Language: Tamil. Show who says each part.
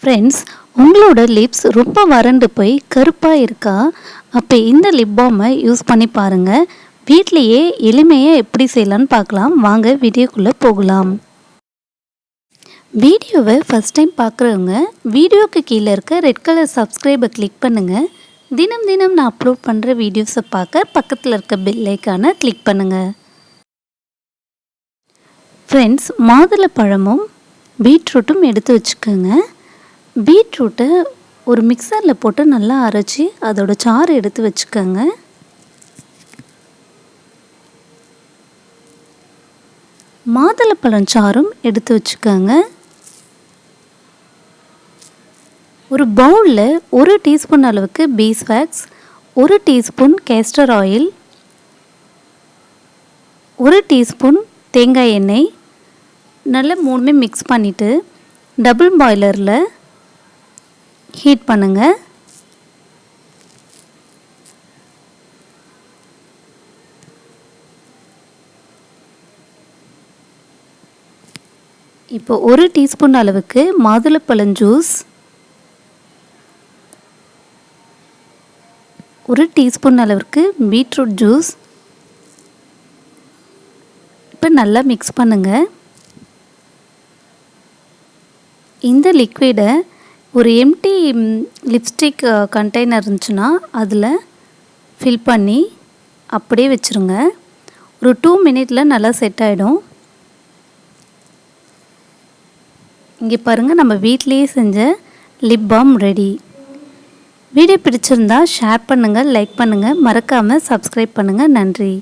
Speaker 1: ஃப்ரெண்ட்ஸ், உங்களோட லிப்ஸ் ரொம்ப வறண்டு போய் கருப்பாக இருக்கா? அப்போ இந்த லிப் பாமை யூஸ் பண்ணி பாருங்கள். வீட்லேயே எளிமையாக எப்படி செய்யலான்னு பார்க்கலாம். வாங்க வீடியோக்குள்ளே போகலாம். வீடியோவை ஃபஸ்ட் டைம் பார்க்குறவங்க வீடியோவுக்கு கீழே இருக்க ரெட் கலர் சப்ஸ்கிரைபை கிளிக் பண்ணுங்கள். தினம் தினம் நான் அப்லோட் பண்ணுற வீடியோஸை பார்க்க பக்கத்தில் இருக்க பெல் ஐக்கானை கிளிக் பண்ணுங்கள். ஃப்ரெண்ட்ஸ், மாதுளப்பழமும் பீட்ரூட்டும் எடுத்து வச்சுக்கோங்க. பீட்ரூட்டை ஒரு மிக்சரில் போட்டு நல்லா அரைச்சி அதோட சாறு எடுத்து வச்சுக்கோங்க. மாதுளப்பழம் சாறும் எடுத்து வச்சுக்கோங்க. ஒரு பவுலில் 1 டீஸ்பூன் அளவுக்கு பீஸ்வேக்ஸ், 1 டீஸ்பூன் கேஸ்டர் ஆயில், 1 டீஸ்பூன் தேங்காய் எண்ணெய் நல்லா 3மே மிக்ஸ் பண்ணிவிட்டு டபுள் பாய்லரில் ஹீட் பண்ணுங்கள். இப்போ 1 டீஸ்பூன் அளவுக்கு மாதுளப்பழம் ஜூஸ், 1 டீஸ்பூன் அளவுக்கு பீட்ரூட் ஜூஸ் இப்போ நல்லா மிக்ஸ் பண்ணுங்கள். இந்த லிக்விடை ஒரு எம்டி லிப்ஸ்டிக் கண்டெய்னர் இருந்துச்சுன்னா அதில் ஃபில் பண்ணி அப்படியே வச்சுருங்க. ஒரு 2 மினிட்ல நல்லா செட் ஆகிடும். இங்கே பாருங்கள், நம்ம வீட்டிலேயே செஞ்ச லிப் பாம் ரெடி. வீடியோ பிடிச்சிருந்தா ஷேர் பண்ணுங்கள், லைக் பண்ணுங்கள், மறக்காமல் சப்ஸ்கிரைப் பண்ணுங்கள். நன்றி.